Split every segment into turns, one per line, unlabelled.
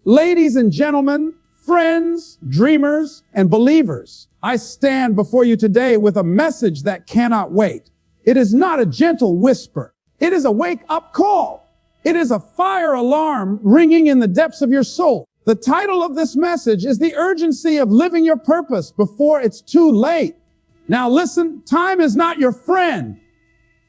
Ladies and gentlemen, friends, dreamers, and believers, I stand before you today with a message that cannot wait. It is not a gentle whisper. It is a wake-up call. It is a fire alarm ringing in the depths of your soul. The title of this message is The Urgency of Living Your Purpose Before It's Too Late. Now listen, time is not your friend.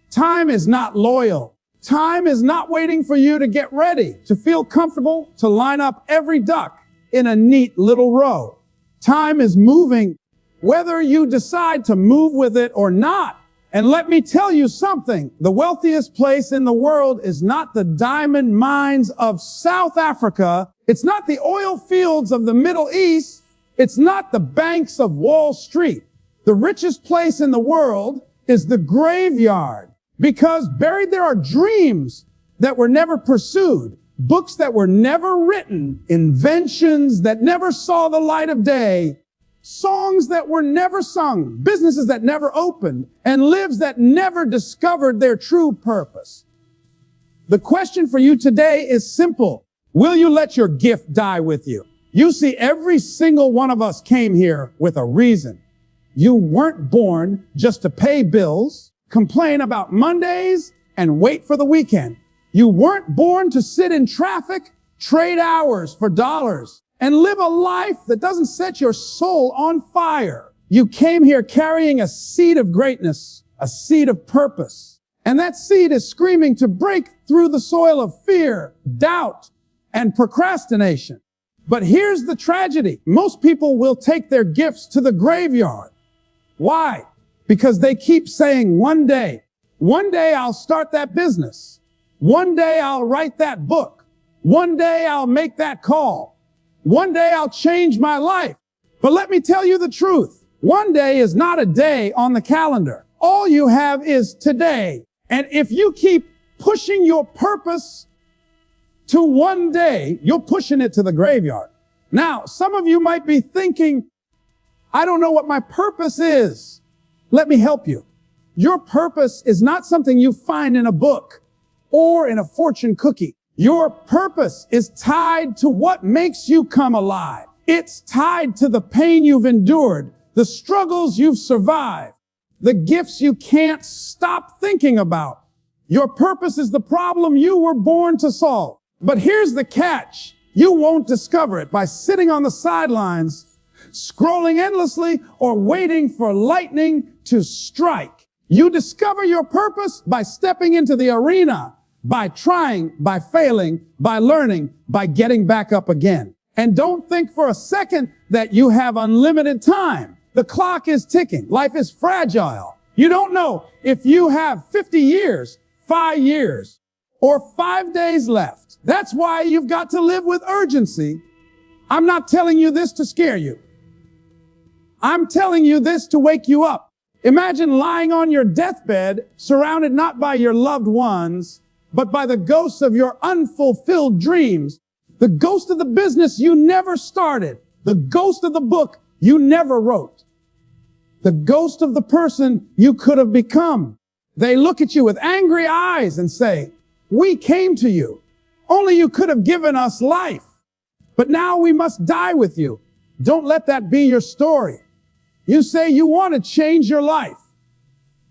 Time is not loyal. Time is not waiting for you to get ready, to feel comfortable, to line up every duck in a neat little row. Time is moving, whether you decide to move with it or not. And let me tell you something, the wealthiest place in the world is not the diamond mines of South Africa. It's not the oil fields of the Middle East. It's not the banks of Wall Street. The richest place in the world is the graveyard. Because buried there are dreams that were never pursued, books that were never written, inventions that never saw the light of day, songs that were never sung, businesses that never opened, and lives that never discovered their true purpose. The question for you today is simple. Will you let your gift die with you? You see, every single one of us came here with a reason. You weren't born just to pay bills, complain about Mondays, and wait for the weekend. You weren't born to sit in traffic, trade hours for dollars, and live a life that doesn't set your soul on fire. You came here carrying a seed of greatness, a seed of purpose. And that seed is screaming to break through the soil of fear, doubt, and procrastination. But here's the tragedy. Most people will take their gifts to the graveyard. Why? Because they keep saying, one day I'll start that business. One day I'll write that book. One day I'll make that call. One day I'll change my life. But let me tell you the truth. One day is not a day on the calendar. All you have is today. And if you keep pushing your purpose to one day, you're pushing it to the graveyard. Now, some of you might be thinking, I don't know what my purpose is. Let me help you. Your purpose is not something you find in a book or in a fortune cookie. Your purpose is tied to what makes you come alive. It's tied to the pain you've endured, the struggles you've survived, the gifts you can't stop thinking about. Your purpose is the problem you were born to solve. But here's the catch. You won't discover it by sitting on the sidelines, scrolling endlessly, or waiting for lightning to strike. You discover your purpose by stepping into the arena, by trying, by failing, by learning, by getting back up again. And don't think for a second that you have unlimited time. The clock is ticking. Life is fragile. You don't know if you have 50 years, 5 years, or 5 days left. That's why you've got to live with urgency. I'm not telling you this to scare you. I'm telling you this to wake you up. Imagine lying on your deathbed, surrounded not by your loved ones, but by the ghosts of your unfulfilled dreams, the ghost of the business you never started, the ghost of the book you never wrote, the ghost of the person you could have become. They look at you with angry eyes and say, we came to you. Only you could have given us life. But now we must die with you. Don't let that be your story. You say you want to change your life.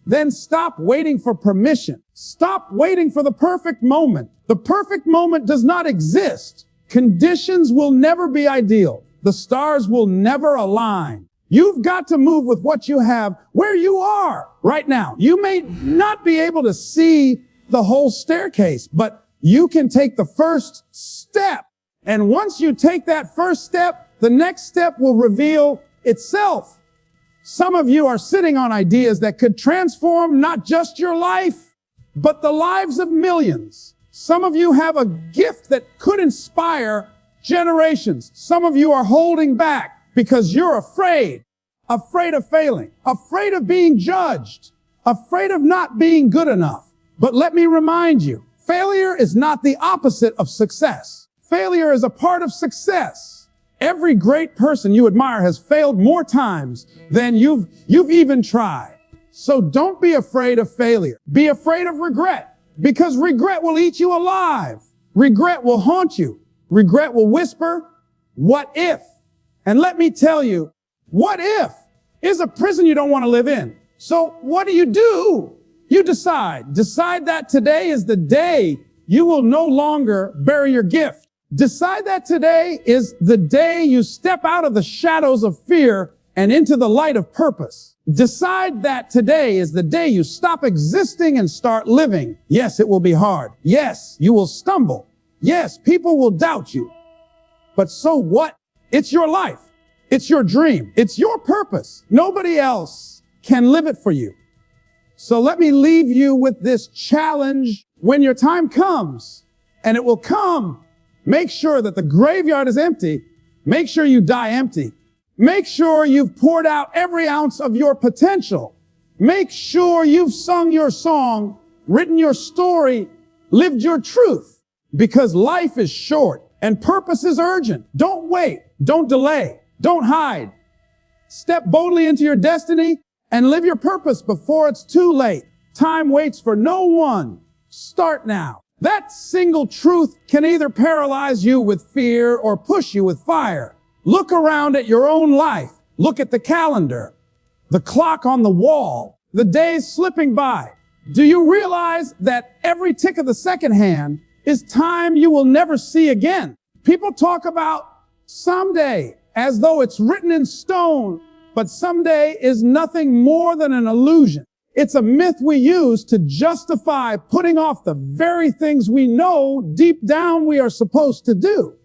Then stop waiting for permission. Stop waiting for the perfect moment. The perfect moment does not exist. Conditions will never be ideal. The stars will never align. You've got to move with what you have where you are right now. You may not be able to see the whole staircase, but you can take the first step. And once you take that first step, the next step will reveal itself. Some of you are sitting on ideas that could transform not just your life, but the lives of millions. Some of you have a gift that could inspire generations. Some of you are holding back because you're afraid of failing, afraid of being judged, afraid of not being good enough. But let me remind you, failure is not the opposite of success. Failure is a part of success. Every great person you admire has failed more times than you've even tried. So don't be afraid of failure. Be afraid of regret, because regret will eat you alive. Regret will haunt you. Regret will whisper, what if? And let me tell you, what if is a prison you don't want to live in. So what do? You decide. Decide that today is the day you will no longer bury your gift. Decide that today is the day you step out of the shadows of fear and into the light of purpose. Decide that today is the day you stop existing and start living. Yes, it will be hard. Yes, you will stumble. Yes, people will doubt you. But so what? It's your life. It's your dream. It's your purpose. Nobody else can live it for you. So let me leave you with this challenge. When your time comes, and it will come, make sure that the graveyard is empty. Make sure you die empty. Make sure you've poured out every ounce of your potential. Make sure you've sung your song, written your story, lived your truth. Because life is short and purpose is urgent. Don't wait. Don't delay. Don't hide. Step boldly into your destiny and live your purpose before it's too late. Time waits for no one. Start now. That single truth can either paralyze you with fear or push you with fire. Look around at your own life. Look at the calendar, the clock on the wall, the days slipping by. Do you realize that every tick of the second hand is time you will never see again? People talk about someday as though it's written in stone, but someday is nothing more than an illusion. It's a myth we use to justify putting off the very things we know deep down we are supposed to do.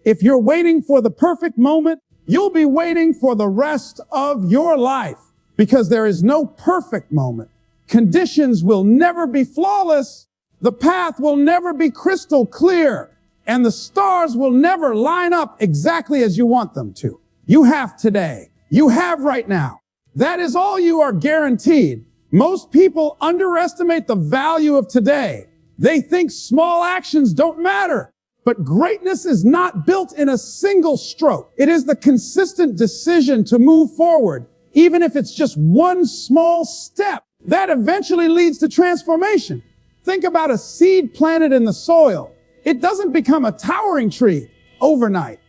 If you're waiting for the perfect moment, you'll be waiting for the rest of your life, because there is no perfect moment. Conditions will never be flawless. The path will never be crystal clear, and the stars will never line up exactly as you want them to. You have today. You have right now. That is all you are guaranteed. Most people underestimate the value of today. They think small actions don't matter. But greatness is not built in a single stroke. It is the consistent decision to move forward, even if it's just one small step. That eventually leads to transformation. Think about a seed planted in the soil. It doesn't become a towering tree overnight.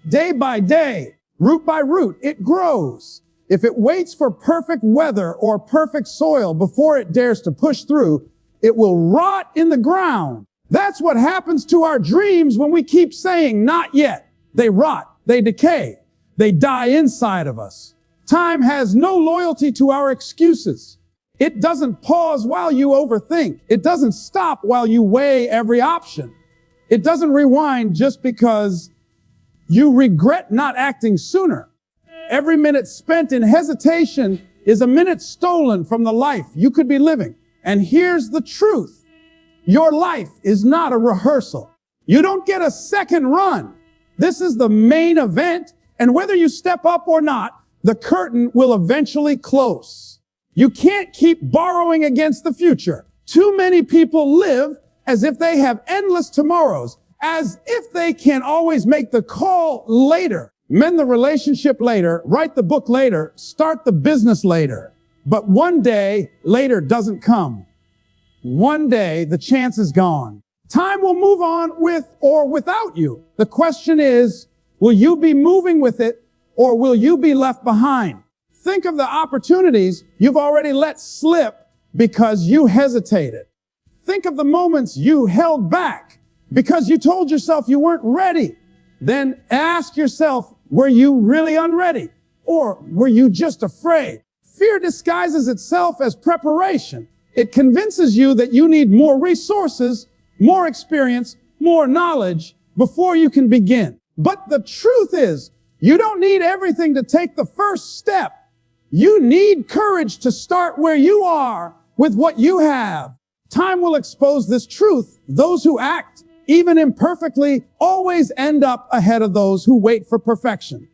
Day by day, root by root, it grows. If it waits for perfect weather or perfect soil before it dares to push through, it will rot in the ground. That's what happens to our dreams when we keep saying, not yet. They rot, they decay, they die inside of us. Time has no loyalty to our excuses. It doesn't pause while you overthink. It doesn't stop while you weigh every option. It doesn't rewind just because you regret not acting sooner. Every minute spent in hesitation is a minute stolen from the life you could be living. And here's the truth. Your life is not a rehearsal. You don't get a second run. This is the main event, and whether you step up or not, the curtain will eventually close. You can't keep borrowing against the future. Too many people live as if they have endless tomorrows, as if they can always make the call later, mend the relationship later, write the book later, start the business later. But one day later doesn't come. One day, the chance is gone. Time will move on with or without you. The question is, will you be moving with it, or will you be left behind? Think of the opportunities you've already let slip because you hesitated. Think of the moments you held back because you told yourself you weren't ready. Then ask yourself, were you really unready? Or were you just afraid? Fear disguises itself as preparation. It convinces you that you need more resources, more experience, more knowledge before you can begin. But the truth is, you don't need everything to take the first step. You need courage to start where you are with what you have. Time will expose this truth. Those who act, even imperfectly, always end up ahead of those who wait for perfection.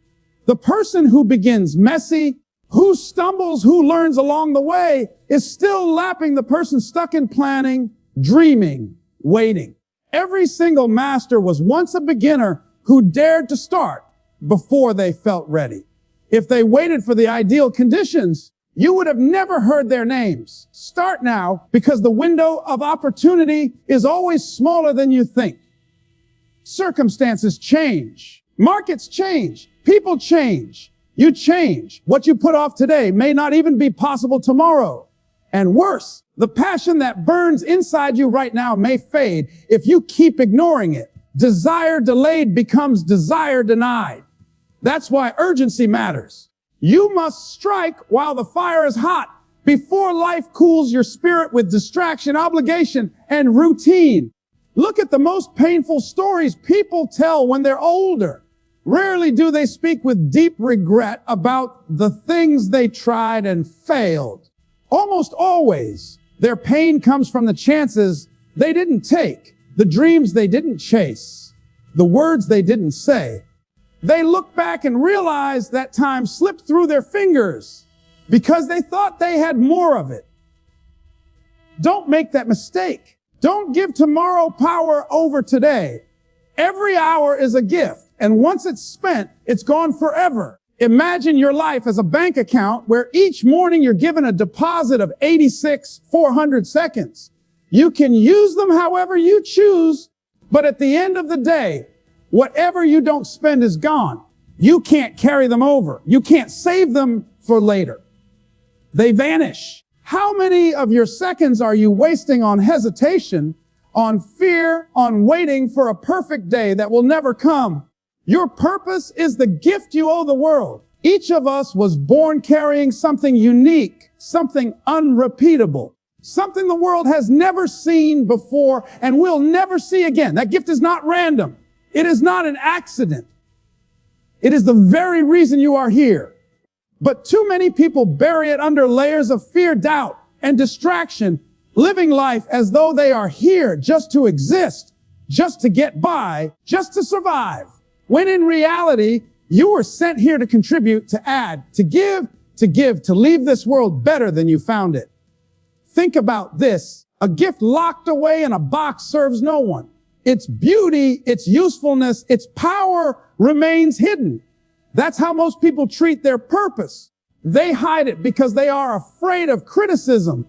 The person who begins messy, who stumbles, who learns along the way, is still lapping the person stuck in planning, dreaming, waiting. Every single master was once a beginner who dared to start before they felt ready. If they waited for the ideal conditions, you would have never heard their names. Start now, because the window of opportunity is always smaller than you think. Circumstances change. Markets change. People change. You change. What you put off today may not even be possible tomorrow. And worse, the passion that burns inside you right now may fade if you keep ignoring it. Desire delayed becomes desire denied. That's why urgency matters. You must strike while the fire is hot, before life cools your spirit with distraction, obligation, and routine. Look at the most painful stories people tell when they're older. Rarely do they speak with deep regret about the things they tried and failed. Almost always, their pain comes from the chances they didn't take, the dreams they didn't chase, the words they didn't say. They look back and realize that time slipped through their fingers because they thought they had more of it. Don't make that mistake. Don't give tomorrow power over today. Every hour is a gift, and once it's spent, it's gone forever. Imagine your life as a bank account where each morning you're given a deposit of 400 seconds. You can use them however you choose, but at the end of the day, whatever you don't spend is gone. You can't carry them over. You can't save them for later. They vanish. How many of your seconds are you wasting on hesitation, on fear, on waiting for a perfect day that will never come? Your purpose is the gift you owe the world. Each of us was born carrying something unique, something unrepeatable, something the world has never seen before and will never see again. That gift is not random. It is not an accident. It is the very reason you are here. But too many people bury it under layers of fear, doubt, and distraction, living life as though they are here just to exist, just to get by, just to survive. When in reality, you were sent here to contribute, to add, to give, to leave this world better than you found it. Think about this. A gift locked away in a box serves no one. Its beauty, its usefulness, its power remains hidden. That's how most people treat their purpose. They hide it because they are afraid of criticism,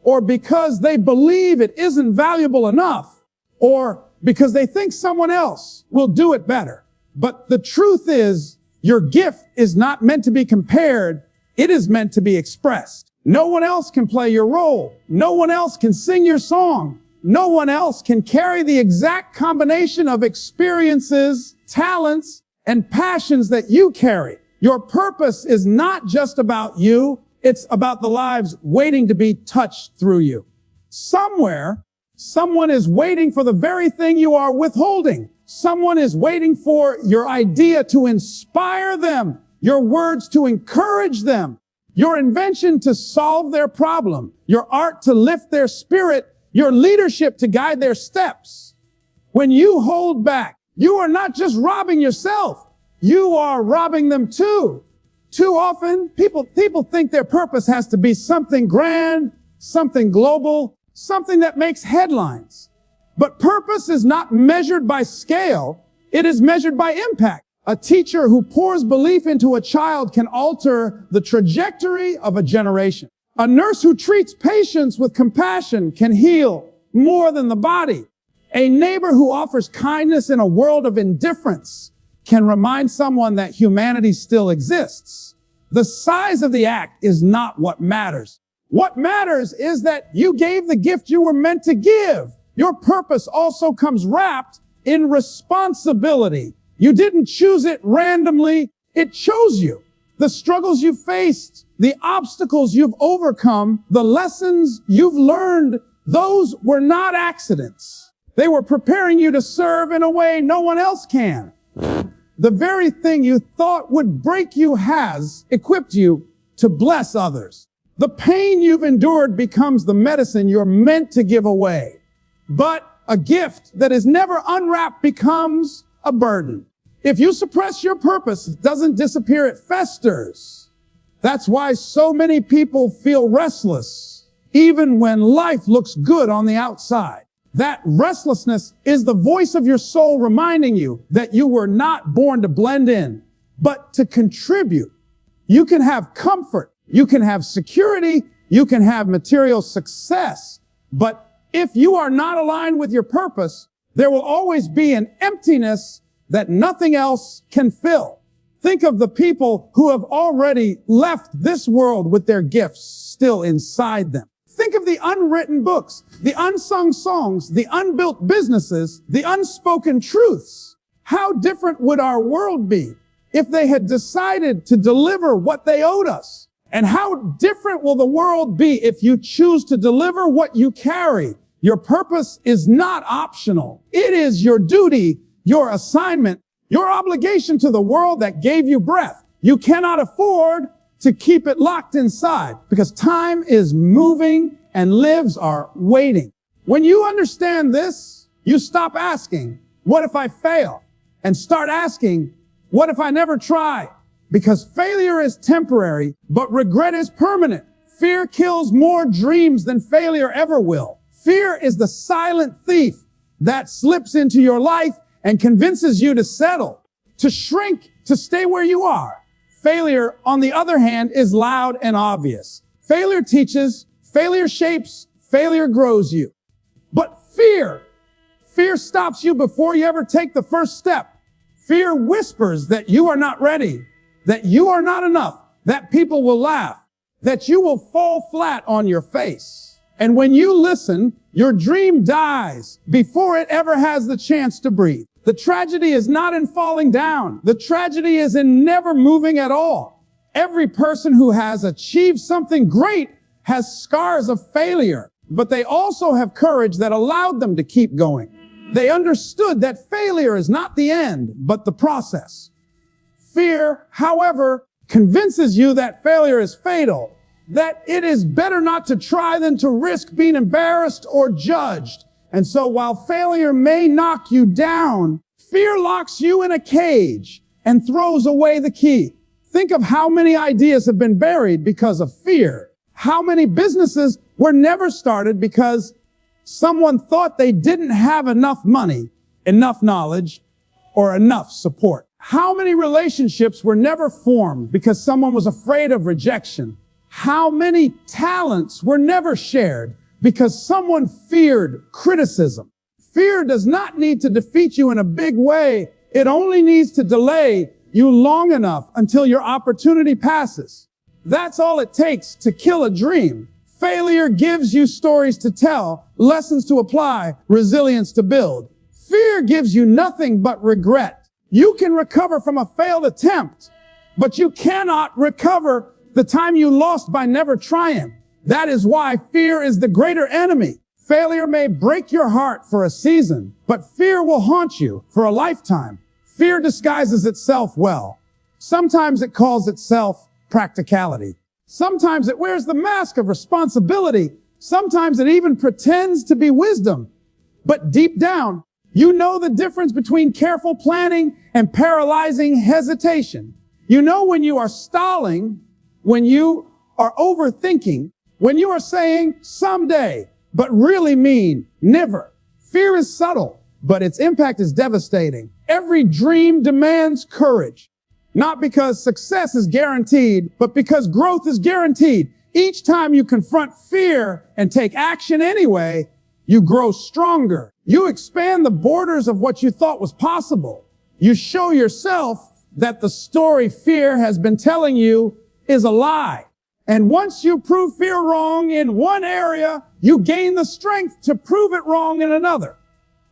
or because they believe it isn't valuable enough, or because they think someone else will do it better. But the truth is, your gift is not meant to be compared. It is meant to be expressed. No one else can play your role. No one else can sing your song. No one else can carry the exact combination of experiences, talents, and passions that you carry. Your purpose is not just about you. It's about the lives waiting to be touched through you. Somewhere, someone is waiting for the very thing you are withholding. Someone is waiting for your idea to inspire them, your words to encourage them, your invention to solve their problem, your art to lift their spirit, your leadership to guide their steps. When you hold back, you are not just robbing yourself, you are robbing them too. Too often, people think their purpose has to be something grand, something global, something that makes headlines. But purpose is not measured by scale, it is measured by impact. A teacher who pours belief into a child can alter the trajectory of a generation. A nurse who treats patients with compassion can heal more than the body. A neighbor who offers kindness in a world of indifference can remind someone that humanity still exists. The size of the act is not what matters. What matters is that you gave the gift you were meant to give. Your purpose also comes wrapped in responsibility. You didn't choose it randomly. It chose you. The struggles you faced, the obstacles you've overcome, the lessons you've learned, those were not accidents. They were preparing you to serve in a way no one else can. The very thing you thought would break you has equipped you to bless others. The pain you've endured becomes the medicine you're meant to give away. But a gift that is never unwrapped becomes a burden. If you suppress your purpose, it doesn't disappear, it festers. That's why so many people feel restless, even when life looks good on the outside. That restlessness is the voice of your soul reminding you that you were not born to blend in, but to contribute. You can have comfort, you can have security, you can have material success, but if you are not aligned with your purpose, There will always be an emptiness that nothing else can fill. Think of the people who have already left this world with their gifts still inside them. Think of the unwritten books, the unsung songs, the unbuilt businesses, the unspoken truths. How different would our world be if they had decided to deliver what they owed us? And how different will the world be if you choose to deliver what you carry? Your purpose is not optional. It is your duty, your assignment, your obligation to the world that gave you breath. You cannot afford to keep it locked inside because time is moving and lives are waiting. When you understand this, you stop asking, what if I fail? And start asking, what if I never try? Because failure is temporary, but regret is permanent. Fear kills more dreams than failure ever will. Fear is the silent thief that slips into your life and convinces you to settle, to shrink, to stay where you are. Failure, on the other hand, is loud and obvious. Failure teaches, failure shapes, failure grows you. But fear stops you before you ever take the first step. Fear whispers that you are not ready, that you are not enough, that people will laugh, that you will fall flat on your face. And when you listen, your dream dies before it ever has the chance to breathe. The tragedy is not in falling down. The tragedy is in never moving at all. Every person who has achieved something great has scars of failure, but they also have courage that allowed them to keep going. They understood that failure is not the end, but the process. Fear, however, convinces you that failure is fatal, that it is better not to try than to risk being embarrassed or judged. And so while failure may knock you down, fear locks you in a cage and throws away the key. Think of how many ideas have been buried because of fear. How many businesses were never started because someone thought they didn't have enough money, enough knowledge, or enough support. How many relationships were never formed because someone was afraid of rejection? How many talents were never shared because someone feared criticism? Fear does not need to defeat you in a big way. It only needs to delay you long enough until your opportunity passes. That's all it takes to kill a dream. Failure gives you stories to tell, lessons to apply, resilience to build. Fear gives you nothing but regret. You can recover from a failed attempt, but you cannot recover the time you lost by never trying. That is why fear is the greater enemy. Failure may break your heart for a season, but fear will haunt you for a lifetime. Fear disguises itself well. Sometimes it calls itself practicality. Sometimes it wears the mask of responsibility. Sometimes it even pretends to be wisdom. But deep down, you know the difference between careful planning and paralyzing hesitation. You know when you are stalling, when you are overthinking, when you are saying someday, but really mean never. Fear is subtle, but its impact is devastating. Every dream demands courage. Not because success is guaranteed, but because growth is guaranteed. Each time you confront fear and take action anyway, you grow stronger. You expand the borders of what you thought was possible. You show yourself that the story fear has been telling you is a lie. And once you prove fear wrong in one area, you gain the strength to prove it wrong in another.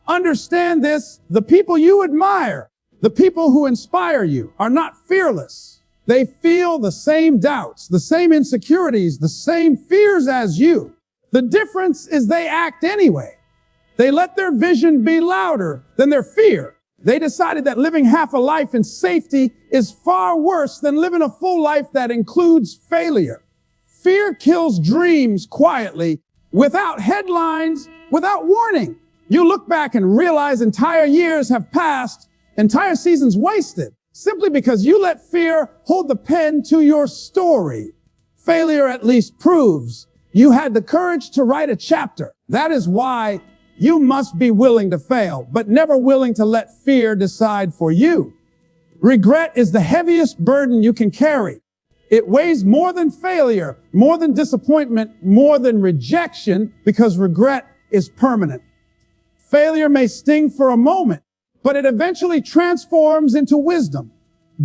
Understand this, the people you admire, the people who inspire you are not fearless. They feel the same doubts, the same insecurities, the same fears as you. The difference is they act anyway. They let their vision be louder than their fear. They decided that living half a life in safety is far worse than living a full life that includes failure. Fear kills dreams quietly, without headlines, without warning. You look back and realize entire years have passed, entire seasons wasted, simply because you let fear hold the pen to your story. Failure at least proves you had the courage to write a chapter. That is why you must be willing to fail, but never willing to let fear decide for you. Regret is the heaviest burden you can carry. It weighs more than failure, more than disappointment, more than rejection, because regret is permanent. Failure may sting for a moment, but it eventually transforms into wisdom.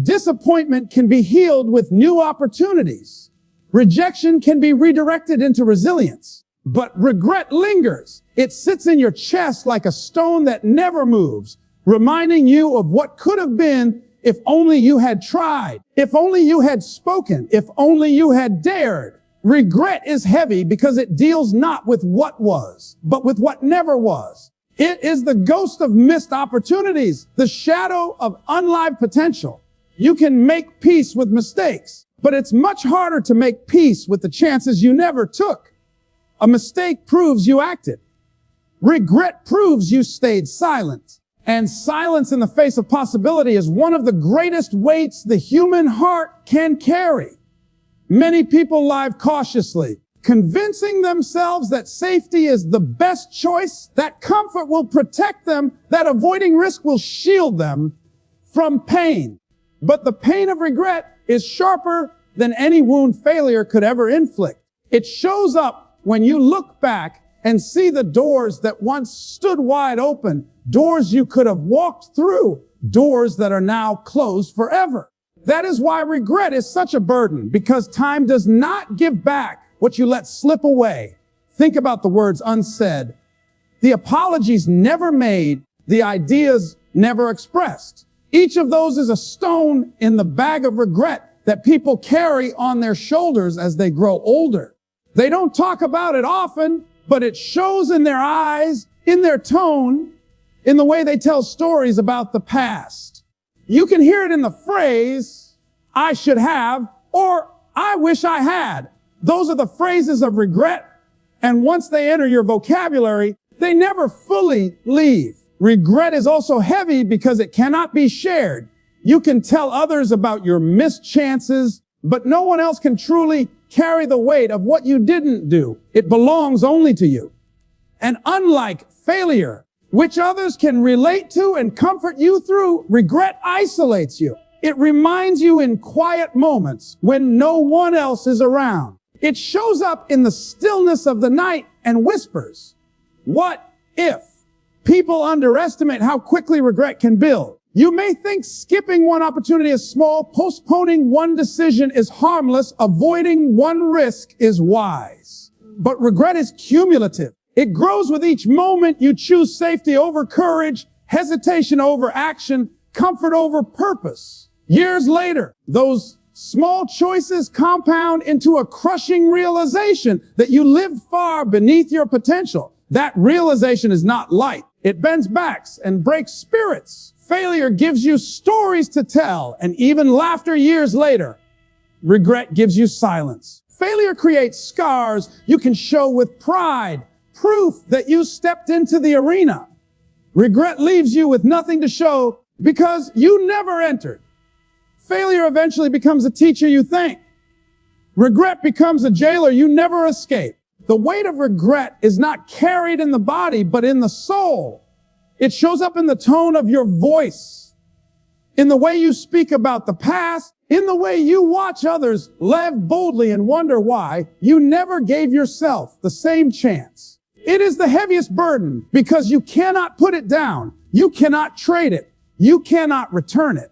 Disappointment can be healed with new opportunities. Rejection can be redirected into resilience. But regret lingers. It sits in your chest like a stone that never moves, reminding you of what could have been if only you had tried, if only you had spoken, if only you had dared. Regret is heavy because it deals not with what was, but with what never was. It is the ghost of missed opportunities, the shadow of unlived potential. You can make peace with mistakes, but it's much harder to make peace with the chances you never took. A mistake proves you acted. Regret proves you stayed silent. And silence in the face of possibility is one of the greatest weights the human heart can carry. Many people live cautiously, convincing themselves that safety is the best choice, that comfort will protect them, that avoiding risk will shield them from pain. But the pain of regret is sharper than any wound failure could ever inflict. It shows up when you look back and see the doors that once stood wide open, doors you could have walked through, doors that are now closed forever. That is why regret is such a burden, because time does not give back what you let slip away. Think about the words unsaid, the apologies never made, the ideas never expressed. Each of those is a stone in the bag of regret that people carry on their shoulders as they grow older. They don't talk about it often, but it shows in their eyes, in their tone, in the way they tell stories about the past. You can hear it in the phrase, I should have, or I wish I had. Those are the phrases of regret. And once they enter your vocabulary, they never fully leave. Regret is also heavy because it cannot be shared. You can tell others about your missed chances, but no one else can truly carry the weight of what you didn't do. It belongs only to you. And unlike failure, which others can relate to and comfort you through, regret isolates you. It reminds you in quiet moments when no one else is around. It shows up in the stillness of the night and whispers, what if? People underestimate how quickly regret can build. You may think skipping one opportunity is small, postponing one decision is harmless, avoiding one risk is wise. But regret is cumulative. It grows with each moment you choose safety over courage, hesitation over action, comfort over purpose. Years later, those small choices compound into a crushing realization that you lived far beneath your potential. That realization is not light. It bends backs and breaks spirits. Failure gives you stories to tell, and even laughter years later. Regret gives you silence. Failure creates scars you can show with pride, proof that you stepped into the arena. Regret leaves you with nothing to show because you never entered. Failure eventually becomes a teacher you thank. Regret becomes a jailer you never escape. The weight of regret is not carried in the body, but in the soul. It shows up in the tone of your voice, in the way you speak about the past, in the way you watch others live boldly and wonder why you never gave yourself the same chance. It is the heaviest burden because you cannot put it down. You cannot trade it. You cannot return it.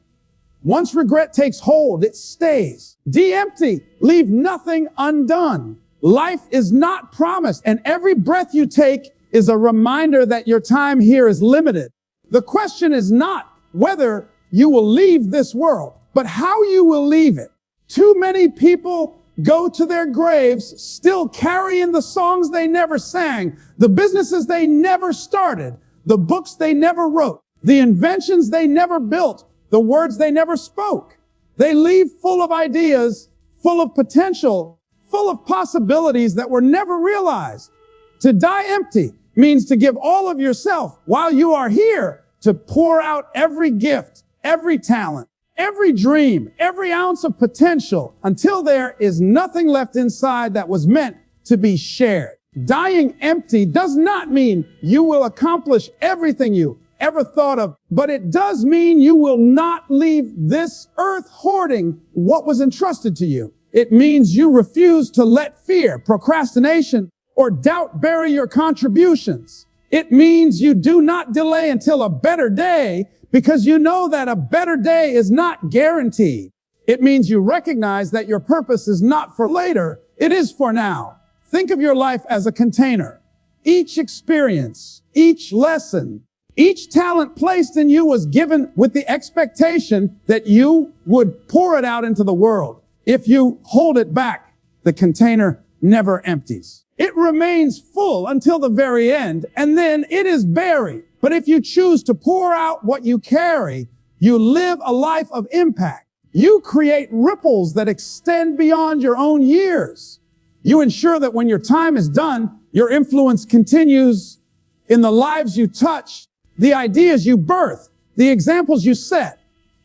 Once regret takes hold, it stays. De-empty. Leave nothing undone. Life is not promised, and every breath you take is a reminder that your time here is limited. The question is not whether you will leave this world, but how you will leave it. Too many people go to their graves still carrying the songs they never sang, the businesses they never started, the books they never wrote, the inventions they never built, the words they never spoke. They leave full of ideas, full of potential, full of possibilities that were never realized. To die empty means to give all of yourself while you are here, to pour out every gift, every talent, every dream, every ounce of potential until there is nothing left inside that was meant to be shared. Dying empty does not mean you will accomplish everything you ever thought of, but it does mean you will not leave this earth hoarding what was entrusted to you. It means you refuse to let fear, procrastination, or doubt bury your contributions. It means you do not delay until a better day because you know that a better day is not guaranteed. It means you recognize that your purpose is not for later, it is for now. Think of your life as a container. Each experience, each lesson, each talent placed in you was given with the expectation that you would pour it out into the world. If you hold it back, the container never empties. It remains full until the very end, and then it is buried. But if you choose to pour out what you carry, you live a life of impact. You create ripples that extend beyond your own years. You ensure that when your time is done, your influence continues in the lives you touch, the ideas you birth, the examples you set.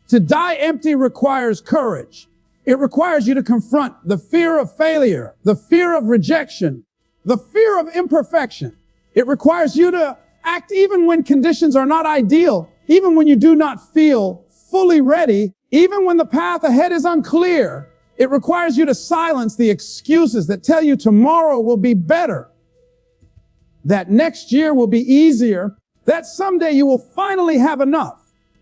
To die empty requires courage. It requires you to confront the fear of failure, the fear of rejection, the fear of imperfection. It requires you to act even when conditions are not ideal, even when you do not feel fully ready, even when the path ahead is unclear. It requires you to silence the excuses that tell you tomorrow will be better, that next year will be easier, that someday you will finally have enough.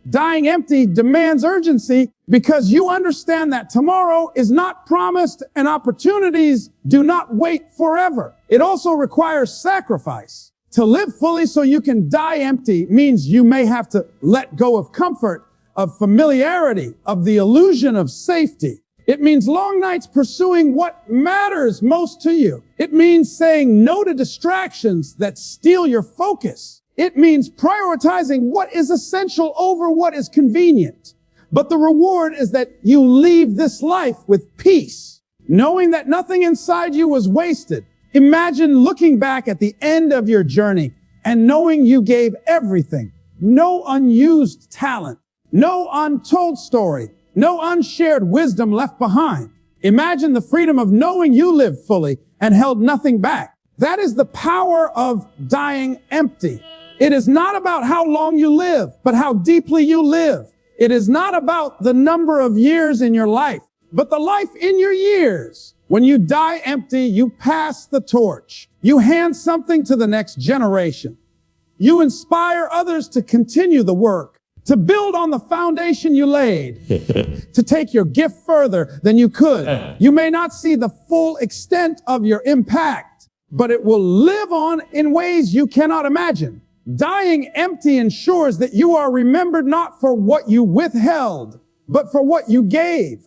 Dying empty demands urgency because you understand that tomorrow is not promised and opportunities do not wait forever. It also requires sacrifice. To live fully so you can die empty means you may have to let go of comfort, of familiarity, of the illusion of safety. It means long nights pursuing what matters most to you. It means saying no to distractions that steal your focus. It means prioritizing what is essential over what is convenient. But the reward is that you leave this life with peace, knowing that nothing inside you was wasted. Imagine looking back at the end of your journey and knowing you gave everything. No unused talent, no untold story, no unshared wisdom left behind. Imagine the freedom of knowing you lived fully and held nothing back. That is the power of dying empty. It is not about how long you live, but how deeply you live. It is not about the number of years in your life, but the life in your years. When you die empty, you pass the torch. You hand something to the next generation. You inspire others to continue the work, to build on the foundation you laid, to take your gift further than you could. You may not see the full extent of your impact, but it will live on in ways you cannot imagine. Dying empty ensures that you are remembered not for what you withheld, but for what you gave.